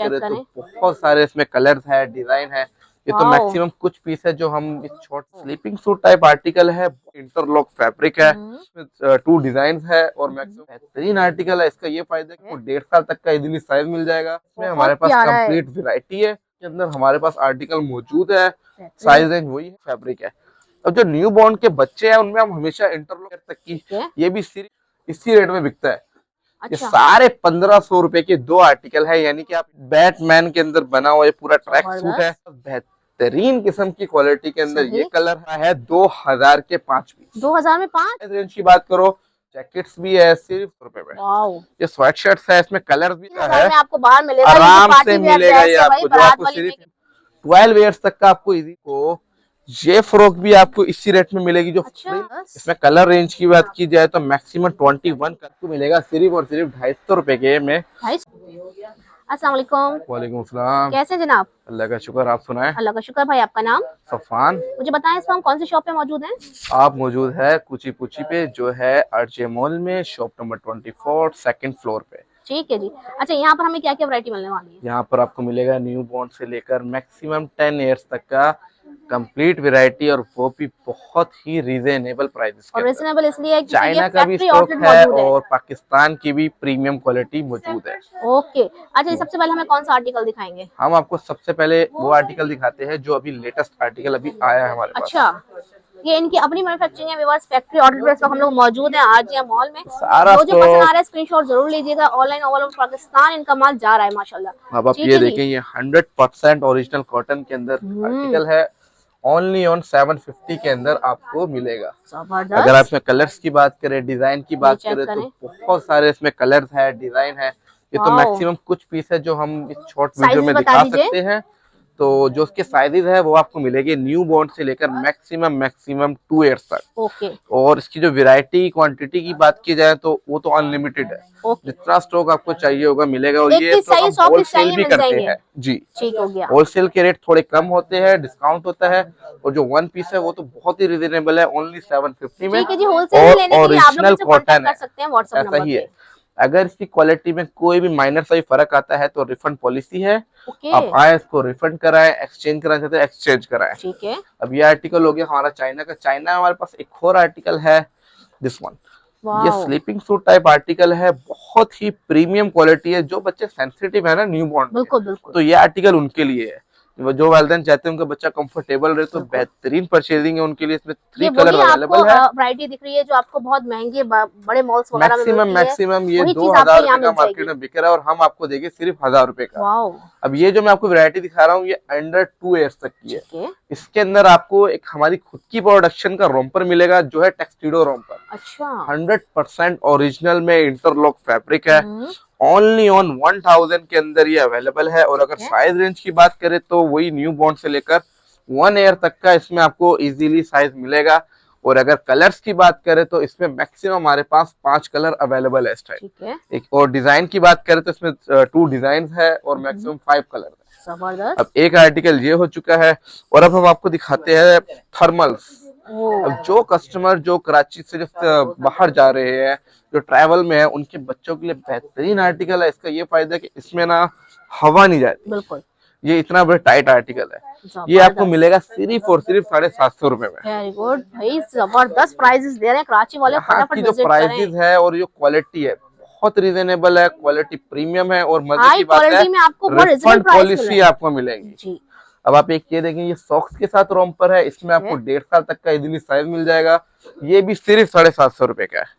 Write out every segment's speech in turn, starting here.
करें तो बहुत सारे इसमें कलर्स है, डिजाइन है। ये तो मैक्सिमम कुछ पीस है जो हम इस short sleeping suit type article है, इंटरलॉक फैब्रिक है, इसमें 2 डिजाइन है और मैक्सिमम बेहतरीन आर्टिकल है। इसका ये फायदा है कि 1.5 साल तक का इजीली साइज मिल जाएगा। इसमें हमारे पास कंप्लीट वैरायटी है, के अंदर हमारे पास आर्टिकल मौजूद है, साइज रेंज वही है, फैब्रिक है। अब जो न्यू बॉर्न के बच्चे हैं उनमें हम हमेशा इंटरलॉक तक की, ये भी सिर्फ इसी रेट में बिकता है। ये सारे 1500 रुपए के 2 आर्टिकल है, यानी कि आप बैटमैन के अंदर बना हुआ ये पूरा ट्रैक सूट है, बेहतरीन किस्म की क्वालिटी के अंदर। ये कलर है 2000 के 5 पीस। 2000 में 5 रेंज की बात करो, जैकेट्स भी है सिर्फ रुपए में। ये स्वेट शर्ट्स है, इसमें कलर भी है, आपको बाहर मिलेगा, आराम से मिलेगा। ये आपको जो आपको सिर्फ 12 ईयर्स तक का आपको इजी को ये फ्रॉक भी आपको इसी रेट में मिलेगी। जो इसमें कलर रेंज की बात की जाए तो मैक्सिमम 21 आपको मिलेगा सिर्फ और सिर्फ 250 रुपए के में। अस्सलाम वालेकुम। वालेकुम सलाम। कैसे जनाब? अल्लाह का शुक्र, आप सुनाएं? अल्लाह का शुक्र। भाई आपका नाम? सफान। मुझे बताएं इस वक्त कौन सी शॉप पे मौजूद हैं? आप मौजूद है कुची पुची पे, जो है आरजे मॉल में, शॉप नंबर 24, सेकंड फ्लोर पे। ठीक है जी। अच्छा, यहाँ पर हमें क्या क्या वैरायटी मिलने वाली है? यहाँ पर आपको मिलेगा न्यू बॉर्न से लेकर मैक्सिमम 10 ईयर्स तक का कंप्लीट वैरायटी, और वो भी बहुत ही रीजनेबल प्राइसेस के। रीजनेबल इसलिए चाइना का भी स्टॉक है और पाकिस्तान की भी प्रीमियम क्वालिटी मौजूद है। ओके। अच्छा, सबसे पहले हमें कौन सा आर्टिकल दिखाएंगे? हम आपको सबसे पहले वो आर्टिकल दिखाते हैं जो अभी लेटेस्ट आर्टिकल अभी आया है हमारे पास। अच्छा, ये इनकी अपनी मैन्युफैक्चरिंग है, व्यूअर्स फैक्ट्री आउटलेट हम लोग मौजूद हैं आरजे मॉल में। सारा जो पसंद आ रहा है स्क्रीनशॉट जरूर लीजिएगा। ऑनलाइन ऑल ओवर पाकिस्तान इनका माल जा रहा है माशाल्लाह। अब आप ये देखें, ये 100% ओरिजिनल कॉटन के अंदर आर्टिकल है, ओनली ऑन 750 के अंदर आपको मिलेगा। अगर आप इसमें कलर्स की बात करें, डिजाइन की बात करें तो बहुत सारे इसमें कलर्स है, डिजाइन है। ये तो मैक्सिमम कुछ पीस है जो हम इस शॉर्ट वीडियो में दिखा सकते हैं। तो जो उसके साइजेस है वो आपको मिलेगी न्यू बॉर्न से लेकर मैक्सिमम 2 ईयर्स तक। और इसकी जो वैरायटी क्वांटिटी की बात की जाए तो वो तो अनलिमिटेड है। जितना स्टॉक आपको चाहिए होगा मिलेगा। और ये तो हम होलसेल भी करते हैं जी। ठीक हो गया। होलसेल के रेट थोड़े कम होते हैं, डिस्काउंट होता है। और जो 1 पीस है वो तो बहुत ही रिजनेबल है, ओनली 750 में, और ओरिजिनल कॉटन है। ऐसा ही है। अगर इसकी क्वालिटी में कोई भी माइनर सा ही फर्क आता है तो रिफंड पॉलिसी है। आप आए, इसको रिफंड कराएं, एक्सचेंज कराना चाहते हैं एक्सचेंज कराएं। ठीक है। अब ये आर्टिकल हो गया हमारा चाइना का। चाइना हमारे पास एक और आर्टिकल है, दिस वन। ये स्लीपिंग सूट टाइप आर्टिकल है, बहुत ही प्रीमियम क्वालिटी है। जो बच्चे सेंसिटिव है ना न्यू बॉर्न, तो ये आर्टिकल उनके लिए है। जो वालिदैन चाहते हैं उनका बच्चा कंफर्टेबल रहे, तो बेहतरीन परचेजिंग है उनके लिए। इसमें 3 कलर अवेलेबल है। वैरायटी दिख रही है जो आपको बहुत महंगे बड़े मॉल्स वगैरह में मैक्सिमम ये 2000 रुपए का मार्केट में बिक रहा है, और हम आपको देंगे सिर्फ 1000 रुपए का। अब ये जो मैं आपको वैरायटी दिखा रहा हूँ ये अंडर 2 ईयर्स तक की है। इसके अंदर आपको एक हमारी खुद की प्रोडक्शन का रोम्पर मिलेगा, जो है टैक्सटिडो रोम्पर। अच्छा। 100% ओरिजिनल में इंटरलॉक फैब्रिक है। ओनली ऑन 1000 के अंदर ये अवेलेबल है। और अगर साइज रेंज की बात करें तो वही न्यू बॉर्न से लेकर 1 ईयर तक का इसमें आपको इजीली साइज मिलेगा। और अगर कलर्स की बात करें तो इसमें मैक्सिमम हमारे पास 5 कलर अवेलेबल है इस टाइम। एक और डिजाइन की बात करें तो इसमें 2 डिजाइन है और मैक्सिमम 5 कलर है। अब एक आर्टिकल ये हो चुका है, और अब हम आपको दिखाते हैं थर्मल्स। अब जो कस्टमर जो कराची से बाहर जा रहे हैं, जो ट्रैवल में है, उनके बच्चों के लिए बेहतरीन आर्टिकल है। इसका ये फायदा है कि इसमें ना हवा नहीं जाती। बिल्कुल। ये इतना बड़ा टाइट आर्टिकल है। ये आपको मिलेगा सिर्फ और सिर्फ 750 रुपए में। वेरी गुड भाई, जबरदस्त प्राइसेस दे रहे हैं कराची वाले। फटाफट जो प्राइसेस है और जो क्वालिटी है बहुत रीजनेबल है, क्वालिटी प्रीमियम है। और मजे की बात है, रिफंड पॉलिसी आपको मिलेगी। अब आप एक ये देखें, ये सॉक्स के साथ रोम्पर है, इसमें आपको 1.5 साल तक का इजीली साइज मिल जाएगा। ये भी सिर्फ 750 रुपए का है।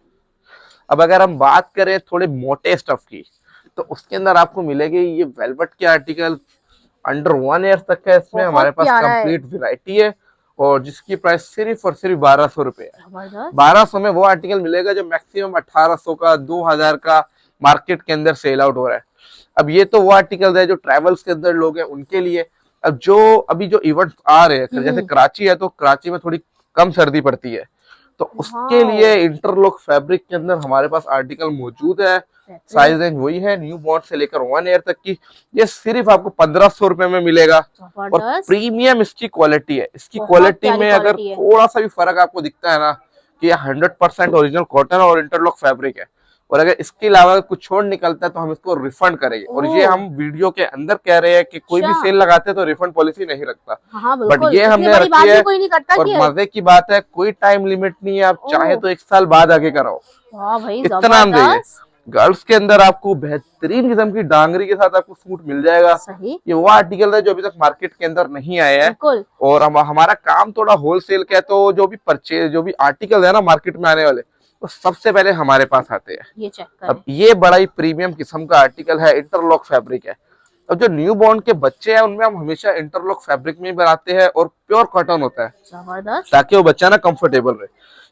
अब अगर हम बात करें थोड़े मोटे स्टफ की, तो उसके अंदर आपको मिलेगी ये वेलवेट के आर्टिकल, अंडर 1 ईयर तक का। इसमें हमारे पास कंप्लीट वैरायटी है, और जिसकी प्राइस सिर्फ और सिर्फ 1200 रुपए है। 1200 में वो आर्टिकल मिलेगा जो मैक्सिमम 1800 का, 2000 का मार्केट के अंदर सेल आउट हो रहा है। अब ये तो वो आर्टिकल है जो ट्रैवल्स के अंदर लोग हैं उनके लिए। अब जो अभी जो इवेंट आ रहे हैं, जैसे कराची है तो कराची में थोड़ी कम सर्दी पड़ती है, तो उसके लिए इंटरलॉक फैब्रिक के अंदर हमारे पास आर्टिकल मौजूद है। साइज रेंज वही है, न्यू बॉर्न से लेकर 1 ईयर तक की। ये सिर्फ आपको 1500 रुपए में मिलेगा। और प्रीमियम इसकी क्वालिटी है। इसकी क्वालिटी में अगर थोड़ा सा भी फर्क आपको दिखता है ना, कि ये 100% ओरिजिनल कॉटन और इंटरलॉक फैब्रिक है, और अगर इसके अलावा कुछ छोड़ निकलता है तो हम इसको रिफंड करेंगे। और ये हम वीडियो के अंदर कह रहे हैं कि कोई भी सेल लगाते हैं तो रिफंड पॉलिसी नहीं रखता, बट ये हमने रखी है। और मजे की बात है, कोई टाइम लिमिट नहीं है, आप चाहे तो 1 साल बाद आगे कराओ, इतना हम देंगे। गर्ल्स के अंदर आपको बेहतरीन किस्म की डांगरी के साथ आपको सूट मिल जाएगा। ये वो आर्टिकल है जो अभी तक मार्केट के अंदर नहीं आया है, और हमारा काम थोड़ा होलसेल का है, तो जो भी आर्टिकल है ना मार्केट में आने वाले, तो सबसे पहले हमारे पास आते हैं। ये चेक करें। अब ये बड़ा ही प्रीमियम किस्म का आर्टिकल है, इंटरलॉक फैब्रिक है। अब जो न्यू बॉर्न के बच्चे हैं उनमें हम हमेशा इंटरलॉक फैब्रिक में बनाते हैं, और प्योर कॉटन होता है, जबरदस्त, ताकि वो बच्चा ना कंफर्टेबल रहे।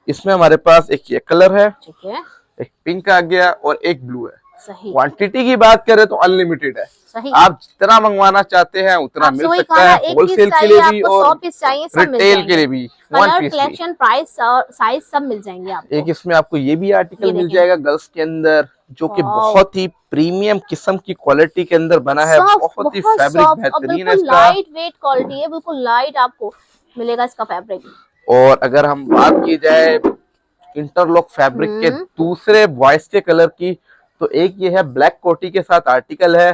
इसमें हमारे पास एक ये कलर है, ठीक है, एक पिंक आ गया और एक ब्लू है। सही। क्वांटिटी की बात करें तो अनलिमिटेड है, सही। आप जितना मंगवाना चाहते हैं उतना मिल सकता है, होलसेल के लिए भी और रिटेल के लिए भी। कलेक्शन, प्राइस और साइज सब मिल जाएंगे आपको। एक इसमें आपको ये भी आर्टिकल मिल जाएगा गर्ल्स के अंदर, जो कि बहुत ही प्रीमियम किस्म की क्वालिटी के अंदर बना है, बहुत ही फैब्रिक बेहतरीन है इसका, लाइट वेट क्वालिटी है, बिल्कुल लाइट आपको मिलेगा इसका फैब्रिक। और अगर हम बात की जाए इंटरलॉक फैब्रिक के दूसरे वॉइस के कलर की, तो एक ये है ब्लैक कोटी के साथ आर्टिकल है।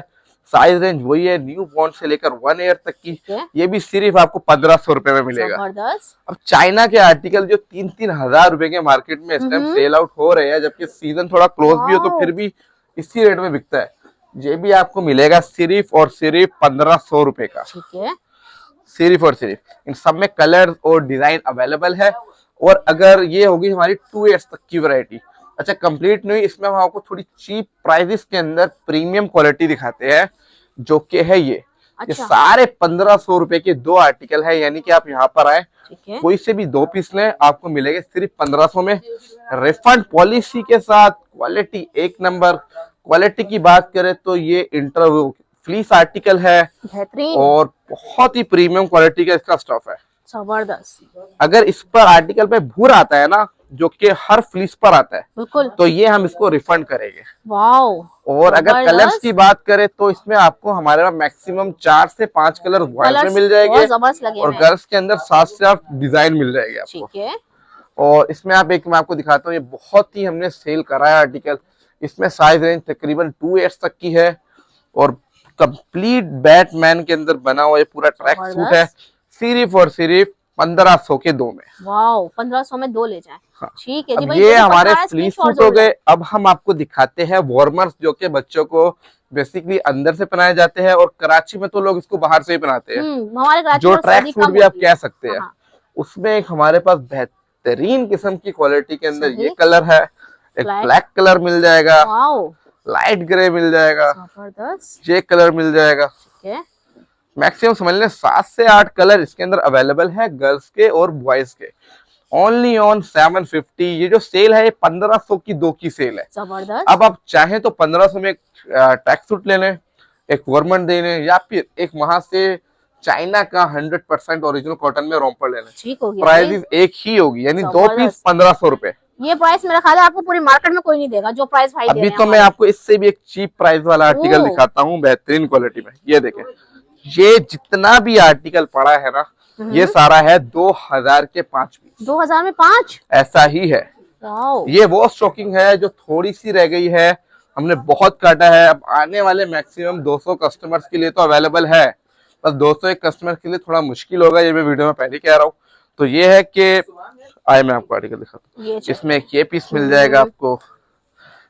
साइज रेंज वही है, न्यू बॉर्न से लेकर 1 ईयर तक की। ये भी सिर्फ आपको 1500 रुपए में मिलेगा। अब चाइना के आर्टिकल जो 3-3 हजार रुपए के मार्केट में इस टाइम सेल आउट हो रहे हैं, जबकि सीजन थोड़ा क्लोज भी हो, तो फिर भी इसी रेट में बिकता है। ये भी आपको मिलेगा सिर्फ और सिर्फ 1500 रुपए का, सिर्फ और सिर्फ। इन सब में कलर और डिजाइन अवेलेबल है। और अगर ये होगी हमारी 2 ईयर्स तक की वैरायटी। अच्छा, कंप्लीट नहीं, इसमें हम आपको थोड़ी चीप प्राइसेस के अंदर प्रीमियम क्वालिटी दिखाते हैं, जो कि है ये। ये सारे 1500 रुपए के 2 आर्टिकल है, यानी कि आप यहाँ पर आए, कोई से भी 2 पीस लें, आपको मिलेंगे सिर्फ 1500 में, रिफंड पॉलिसी के साथ। Quality 1 number. क्वालिटी की बात करें तो ये इंटरव्यू फ्लीस आर्टिकल है, और बहुत ही प्रीमियम क्वालिटी का इसका स्टफ है, जबरदस्त। अगर इस पर आर्टिकल पे भूर आता है ना, जो कि हर फ्लीस पर आता है, बिल्कुल, तो ये हम इसको रिफंड करेंगे। और अगर कलर्स की बात करें तो इसमें आपको हमारे पास मैक्सिमम 4 से 5 कलर व्हाइट में मिल जाएंगे, और गर्ल्स के अंदर 7 से 8 डिजाइन मिल जाएंगे आपको। और इसमें मैं आपको दिखाता हूँ, ये बहुत ही हमने सेल करा है आर्टिकल। इसमें साइज रेंज तकरीबन 2 ईयर्स तक की है, और कंप्लीट बैटमैन के अंदर बना हुआ ये पूरा ट्रैक सूट है, सिर्फ और सिर्फ 1500 के 2 में। 1500 में 2 ले जाएं। हाँ। ठीक है जी। अब ये हमारे फ्लीस सूट हो गए। अब हम आपको दिखाते हैं वार्मर्स, जो कि बच्चों को बेसिकली अंदर से पहनाए जाते हैं, और कराची में तो लोग इसको बाहर से ही पहनाते हैं, जो ट्रैक सूट भी आप कह सकते हैं। उसमें एक हमारे पास बेहतरीन किस्म की क्वालिटी के अंदर ये कलर है, एक ब्लैक कलर मिल जाएगा, लाइट ग्रे मिल जाएगा, ये कलर मिल जाएगा। मैक्सिमम समझ लें 7 से 8 कलर इसके अंदर अवेलेबल है, गर्ल्स के और बॉयज के। Only on 750। ये जो सेल है, ये 1500 की 2 की सेल है। जबरदस्त। अब आप चाहें तो 1500 में एक ट्रैक सूट ले लें, एक वर्मन दे लें, या फिर एक वहां से चाइना का 100% ओरिजिनल कॉटन में रोम्पर ले लें। प्राइस एक ही होगी, यानी 2 पीस 1500 रुपए। ये प्राइस मेरा ख्याल है आपको पूरी मार्केट में कोई नहीं देगा जो प्राइस भाई अभी तो मैं आपको इससे भी एक चीप प्राइस वाला आर्टिकल दिखाता हूँ, बेहतरीन क्वालिटी में। ये देखें, ये जितना भी आर्टिकल पड़ा है ना, ये सारा है 2000 के 5 पीस। 2000 में 5? ऐसा ही है। ये वो स्टॉकिंग है जो थोड़ी सी रह गई है, हमने बहुत काटा है। अब आने वाले मैक्सिमम 200 कस्टमर्स के लिए तो अवेलेबल है, बस 201 कस्टमर के लिए थोड़ा मुश्किल होगा, ये मैं वीडियो में पहले कह रहा हूँ। तो ये है कि आए मैं आपको आर्टिकल दिखाता हूँ। इसमें एक ये पीस मिल जाएगा आपको,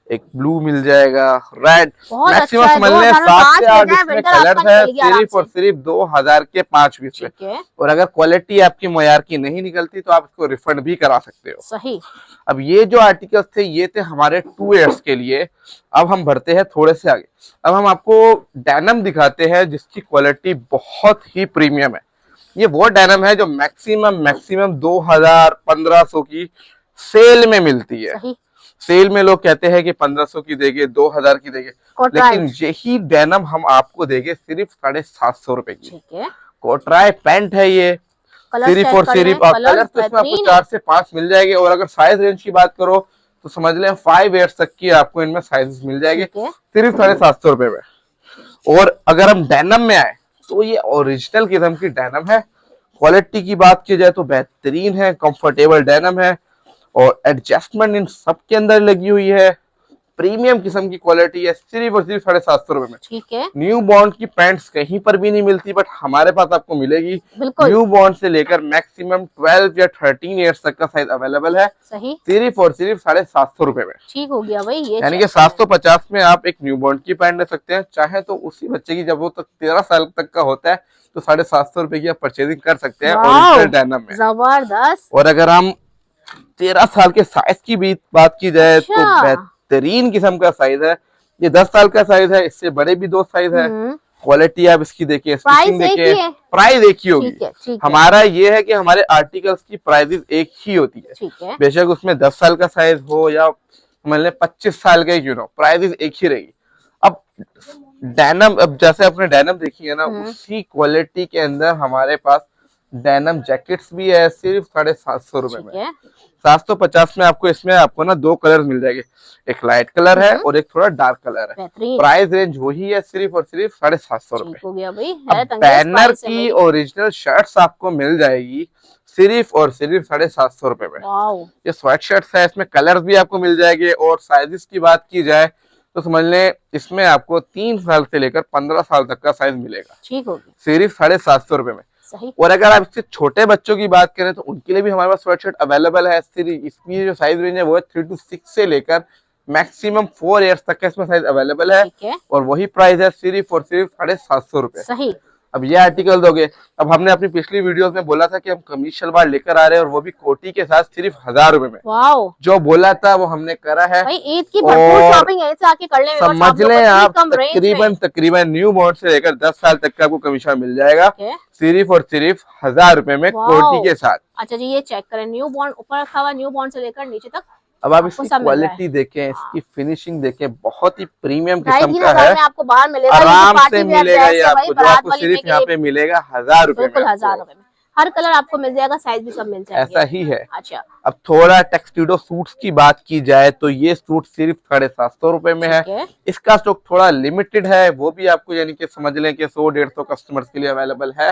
एक ब्लू मिल जाएगा, रेड, मैक्सिमम समझ लें 7 से 8 इसमें कलर है, सिर्फ और सिर्फ 2000 के 5 पीस में। और अगर क्वालिटी आपकी मयार की नहीं निकलती तो आप इसको रिफंड भी करा सकते हो। सही। अब ये जो आर्टिकल्स थे, ये थे हमारे 2 ईयर्स के लिए। अब हम बढ़ते हैं थोड़े से आगे। अब हम आपको डेनिम दिखाते हैं, जिसकी क्वालिटी बहुत ही प्रीमियम है। ये वो डेनिम है जो मैक्सिमम 2000 1500 की सेल में मिलती है। सेल में लोग कहते हैं कि 1500 की देंगे, 2000 की देंगे, लेकिन यही डेनिम हम आपको देंगे सिर्फ 750 रुपए की। कोटराय पैंट है ये, सिर्फ और सिर्फ। कलर तो इसमें आपको 4 से 5 मिल जाएंगे। और अगर साइज रेंज की बात करो तो समझ लें 5 ईयर्स तक की आपको इनमें साइजेस मिल जाएंगे, सिर्फ 750 रुपए में। और अगर हम डेनिम में आए तो ये ओरिजिनल किस्म की डेनिम है। क्वालिटी की बात की जाए तो बेहतरीन है, कंफर्टेबल डेनिम है, और एडजस्टमेंट इन सब के अंदर लगी हुई है। प्रीमियम किस्म की क्वालिटी है, सिर्फ और सिर्फ 750 में। ठीक है। न्यू बॉर्न की पैंट्स कहीं पर भी नहीं मिलती, बट हमारे पास आपको मिलेगी। न्यू बॉर्न से लेकर मैक्सिमम 12 या 13 ईयर्स तक का साइज अवेलेबल है, सही, सिर्फ और सिर्फ 750 में। ठीक हो गया भाई, ये यानी कि 750 में आप एक न्यू बॉर्न की पैंट ले सकते हैं। चाहे तो उसी बच्चे की जब वो तक 13 साल तक का होता है तो 750 की आप परचेजिंग कर सकते हैं ओरिजिनल डेनिम में। जबरदस्त। और अगर हम 13 साल के साइज की भी बात की जाए तो बेहतरीन किस्म का साइज है। ये 10 साल का साइज है, इससे बड़े भी 2 साइज है। क्वालिटी आप इसकी देखिए, स्टिचिंग देखिए, प्राइस एक ही होगी। हमारा ये है कि हमारे आर्टिकल्स की प्राइसेस एक ही होती है, बेशक उसमें 10 साल का साइज हो या मान लें 25 साल का, क्यों ना, प्राइसेस एक ही रहेगी। अब डेनिम, अब जैसे आपने डेनिम देखी है ना, उसी क्वालिटी के अंदर हमारे पास डेनिम जैकेट्स भी है, सिर्फ 750 में। 750 में आपको इसमें आपको ना 2 कलर मिल जाएंगे, एक लाइट कलर है और एक थोड़ा डार्क कलर है। प्राइस रेंज वही है, सिर्फ और सिर्फ 750 बैनर की ओरिजिनल शर्ट्स आपको मिल जाएगी सिर्फ और सिर्फ 750 में। ये स्वेट शर्ट्स है, इसमें कलर भी आपको मिल जाएंगे। और साइजेस की बात की जाए तो समझ लें इसमें आपको 3 साल से लेकर 15 साल तक का साइज मिलेगा, ठीक होगी, सिर्फ 750 में। सही। और अगर आप इससे छोटे बच्चों की बात करें तो उनके लिए भी हमारे पास स्वेटशर्ट अवेलेबल है। इसकी जो साइज रेंज है वो है 3 to 6 से लेकर मैक्सिमम 4 इयर्स तक का इसमें साइज अवेलेबल है, और वही प्राइस है सिर्फ और सिर्फ 750 सही। अब ये आर्टिकल दोगे, अब हमने अपनी पिछली वीडियोस में बोला था कि हम कमीज शलवार लेकर आ रहे हैं और वो भी कोटी के साथ सिर्फ 1000 रुपए में। जो बोला था वो हमने करा है। ईद की भरपूर शॉपिंग ऐसे आके कर लें, समझ लें आप तकरीबन न्यू बॉर्न से लेकर 10 साल तक का आपको कमीशन मिल जाएगा सिर्फ और सिर्फ 1000 रुपए में कोटी के साथ। अच्छा जी, ये चेक करें, न्यू बॉर्न ऊपर रखा हुआ, न्यू बॉर्न से लेकर नीचे तक। अब आप इसकी क्वालिटी देखें, इसकी फिनिशिंग देखें, बहुत ही प्रीमियम किस्म का है। आपको बाहर मिलेगा, आराम से मिलेगा ये आपको, जो आपको सिर्फ यहाँ पे मिलेगा 1000 रुपए में। 1000 रुपए में हर कलर आपको मिल जाएगा, साइज भी सब मिल जाएगा, ऐसा ही है। अच्छा, अब थोड़ा टक्सटिडो सूट्स की बात की जाए तो ये सूट सिर्फ 750 में है। इसका स्टॉक थोड़ा लिमिटेड है, वो भी आपको यानी कि समझ लें कि 100-150 कस्टमर्स के लिए अवेलेबल है।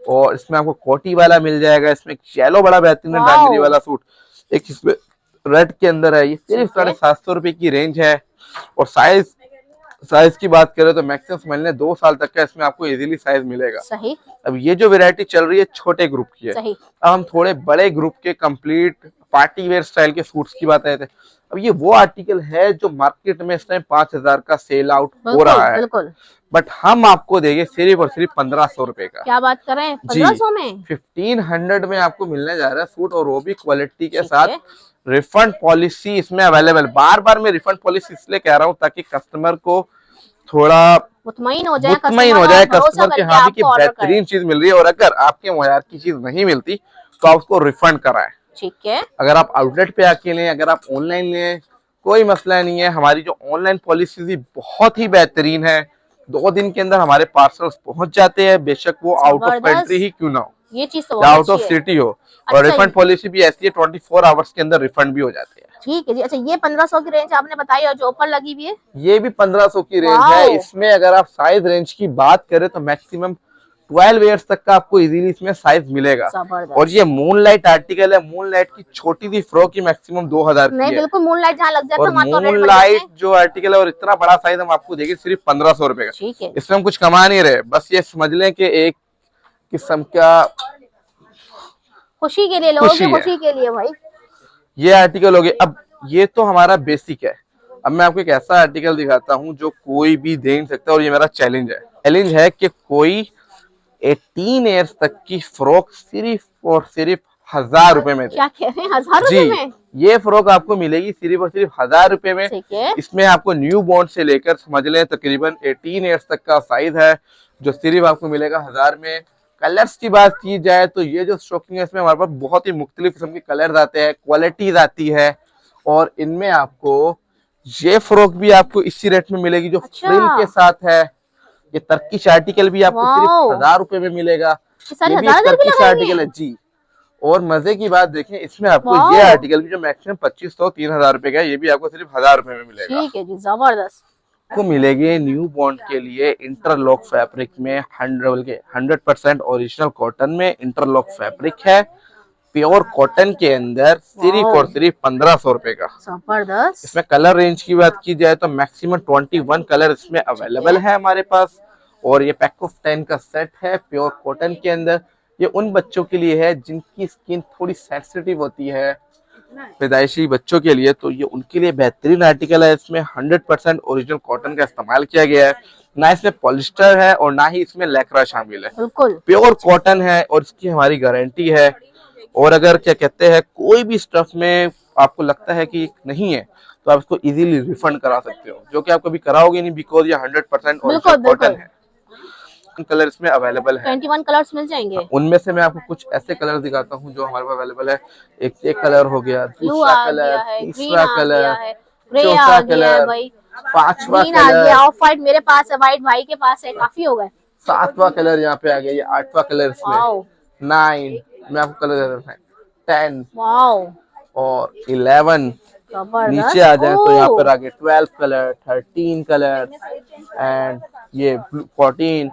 और इसमें आपको कोटी वाला मिल जाएगा, इसमें येलो बड़ा बेहतरीन है, डांगरी वाला सूट, एक इसमें रेड के अंदर है। ये सिर्फ 750 की रेंज है। और साइज की बात करें तो मैक्सिमम समझ लें 2 साल तक का इसमें आपको इजीली साइज मिलेगा, सही। अब ये जो वैरायटी चल रही है छोटे ग्रुप की है, सही। अब हम थोड़े बड़े ग्रुप के कंप्लीट पार्टी वेयर स्टाइल के सूट्स की बात आए थे। अब ये वो आर्टिकल है जो मार्केट में इस टाइम 5000 का सेल आउट हो रहा है, बिल्कुल, बट हम आपको देंगे सिर्फ और सिर्फ 1500 रुपए का। क्या बात कर रहे हैं, 1500 में 1500 में आपको मिलने जा रहा है सूट, और वो भी क्वालिटी के साथ। रिफंड पॉलिसी इसमें अवेलेबल। बार बार मैं रिफंड पॉलिसी इसलिए कह रहा हूँ ताकि कस्टमर को थोड़ा मुतमईन हो जाए कस्टमर के, हाँ भी कि बेहतरीन चीज मिल रही है। और अगर आपके मुयार की चीज नहीं मिलती तो आप उसको रिफंड कराएं, ठीक है। अगर आप आउटलेट पे आके लें, अगर आप ऑनलाइन लें, कोई मसला नहीं है। हमारी जो ऑनलाइन पॉलिसी भी बहुत ही बेहतरीन है, 2 दिन के अंदर हमारे पार्सल्स पहुंच जाते हैं, बेशक वो आउट ऑफ कंट्री ही क्यों ना हो, ये चीज तो आउट ऑफ सिटी हो। अच्छा, और रिफंड पॉलिसी भी ऐसी है 24 आवर्स के अंदर रिफंड भी हो जाते हैं, ठीक है जी। अच्छा, ये 1500 की रेंज आपने बताई, और जो ऊपर लगी हुई है ये भी 1500 की रेंज है। इसमें अगर आप साइज रेंज की बात करें तो मैक्सिमम 12 ईयर्स तक का आपको इजीली इसमें साइज मिलेगा। और ये मूनलाइट आर्टिकल है, मूनलाइट की छोटी सी फ्रॉक की मैक्सिमम 2000 की है, बिल्कुल मूनलाइट जहाँ लग जाता है। मूनलाइट जो आर्टिकल है और इतना बड़ा साइज हम आपको देंगे सिर्फ 1500 रुपए का, ठीक है। इसमें हम कुछ कमा नहीं रहे, बस ये समझ लें कि एक किस्म का खुशी के लिए लोगे, खुशी के लिए भाई ये आर्टिकल हो गए। अब ये तो हमारा बेसिक है। अब मैं आपको एक ऐसा आर्टिकल दिखाता हूँ जो कोई भी दे नहीं सकता, और ये मेरा चैलेंज है कि कोई 18 ईयर्स तक की फ्रॉक सिर्फ और सिर्फ 1000 रुपए में। क्या कह रहे हैं, 1000 रुपए में? ये फ्रॉक आपको मिलेगी सिर्फ और सिर्फ 1000 रुपए में। इसमें आपको न्यू बॉर्न से लेकर समझ लें तकरीबन 18 ईयर्स तक का साइज है, जो सिर्फ आपको मिलेगा 1000 में। कलर्स की बात की जाए तो ये जो स्टॉकिंग है इसमें हमारे पास बहुत ही मुख्तलिफ किस्म के कलर्स आते हैं, क्वालिटीज आती है। और इनमें आपको ये फ्रॉक भी आपको इसी रेट में मिलेगी जो फ्रिल के साथ है। ये टर्किश आर्टिकल भी आपको सिर्फ 1000 रुपए में मिलेगा, ये भी टर्किश आर्टिकल है जी। और मजे की बात देखें, इसमें आपको ये आर्टिकल भी जो मैक्सिमम 2500-3000 रुपए का है, ये भी आपको सिर्फ 1000 रुपए में मिलेगा, ठीक है जी, जबरदस्त। को मिलेगी न्यू बॉर्न के लिए इंटरलॉक फैब्रिक में 100% ओरिजिनल कॉटन में इंटरलॉक फैब्रिक है। प्योर कॉटन के अंदर सिर्फ और सिर्फ 1500 रुपए का। जबरदस्त। इसमें कलर रेंज की बात की जाए तो मैक्सिमम 21 कलर इसमें अवेलेबल है हमारे पास। और ये पैक ऑफ 10 का सेट है प्योर कॉटन के अंदर। ये उन बच्चों के लिए है जिनकी स्किन थोड़ी सेंसिटिव होती है, पैदाइशी बच्चों के लिए, तो ये उनके लिए बेहतरीन आर्टिकल है। इसमें 100% ओरिजिनल कॉटन का इस्तेमाल किया गया है, ना इसमें पॉलिस्टर है और ना ही इसमें लैक्रा शामिल है। बिल्कुल प्योर कॉटन है और इसकी हमारी गारंटी है। और अगर क्या कहते हैं कोई भी स्टफ में आपको लगता है कि नहीं है तो आप इसको इजीली रिफंड करा सकते हो, जो कि आप कभी कराओगे नहीं, बिकॉज ये 100% ओरिजिनल कॉटन है। कलर इसमें अवेलेबल है, 21 कलर्स मिल जाएंगे। उनमें से मैं आपको कुछ ऐसे कलर दिखाता हूँ जो हमारे पास अवेलेबल है। एक कलर हो गया, दूसरा कलर, तीसरा कलर, चौथा कलर, पांचवा कलर, ऑफ वाइट मेरे पास है, व्हाइट भाई के पास है, काफी हो गए। 7वां कलर यहाँ पे आ गया, ये 8वां कलर इसमें, 9 मैं आपको कलर देता हूँ, 10 और 11 नीचे आ जाए तो यहाँ पर आगे 12 कलर, 13 कलर एंड ये 14,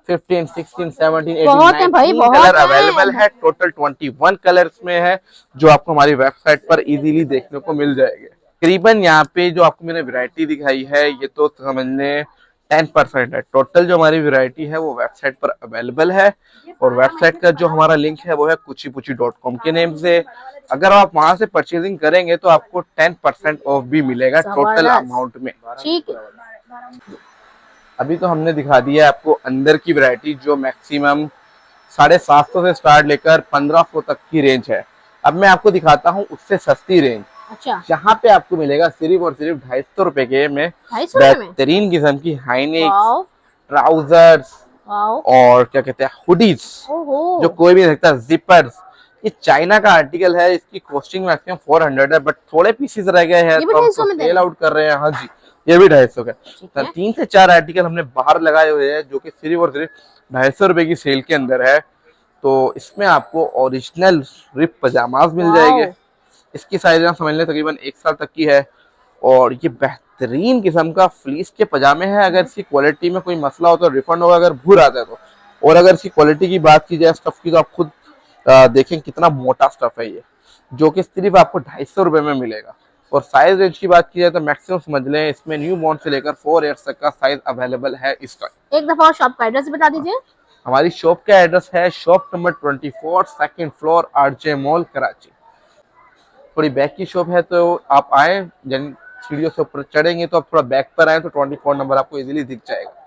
15, 16, 17, 18, 19 कलर अवेलेबल है। टोटल 21 कलर्स में है जो आपको हमारी वेबसाइट पर इजीली देखने को मिल जाएंगे। तकरीबन यहाँ पे जो आपको मैंने वैरायटी दिखाई है ये तो समझने 10% है। टोटल जो हमारी वैरायटी है वो वेबसाइट पर अवेलेबल है और वेबसाइट का जो हमारा लिंक है वो है kuchipuchi.com के नेम से। अगर आप वहां से परचेजिंग करेंगे तो आपको 10% ऑफ भी मिलेगा टोटल अमाउंट में। ठीक है। अभी तो हमने दिखा दिया आपको अंदर की वैरायटी जो मैक्सिमम 750 से स्टार्ट लेकर 1500 तक की रेंज है। अब मैं आपको दिखाता हूँ उससे सस्ती रेंज। अच्छा, यहाँ पे आपको मिलेगा सिर्फ और सिर्फ 250 रुपए के में बेहतरीन किस्म की हाईनेक ट्राउजर्स और क्या कहते हैं हुडीज जो कोई भी सकता है, जिपर्स। ये चाइना का आर्टिकल है, इसकी कॉस्टिंग मैक्सिमम 400 है बट थोड़े पीसेस रह गए हैं तो हम सेल आउट कर रहे हैं। हाँ जी, ये भी 250 का। 3 से 4 आर्टिकल हमने बाहर लगाए हुए हैं जो कि सिर्फ और सिर्फ 250 रुपए की सेल के अंदर है। तो इसमें आपको ओरिजिनल रिप पजामाज मिल जाएंगे। इसकी साइज आप समझ लें तकरीबन 1 साल तक की है और ये बेहतरीन किस्म का फ्लीस के पजामे हैं। अगर इसकी क्वालिटी में कोई मसला हो तो रिफंड होगा अगर भूर आता है तो। और अगर इसकी क्वालिटी की बात की जाए स्टफ की तो आप खुद देखें कितना मोटा स्टफ है ये, जो कि सिर्फ आपको 250 रुपए में मिलेगा। और साइज रेंज की बात की जाए तो मैक्सिमम समझ लें इसमें न्यू बॉर्न से लेकर 4 ईयर्स तक का साइज अवेलेबल है इसका। एक दफा शॉप का एड्रेस बता दीजिए। हमारी शॉप का एड्रेस है shop number 24 second floor RJ mall Karachi. थोड़ी बैक की शॉप है तो आप आए, सीढ़ियों से ऊपर चढ़ेंगे तो आप थोड़ा बैक पर आए तो 24 नंबर आपको इजीली दिख जाएगा।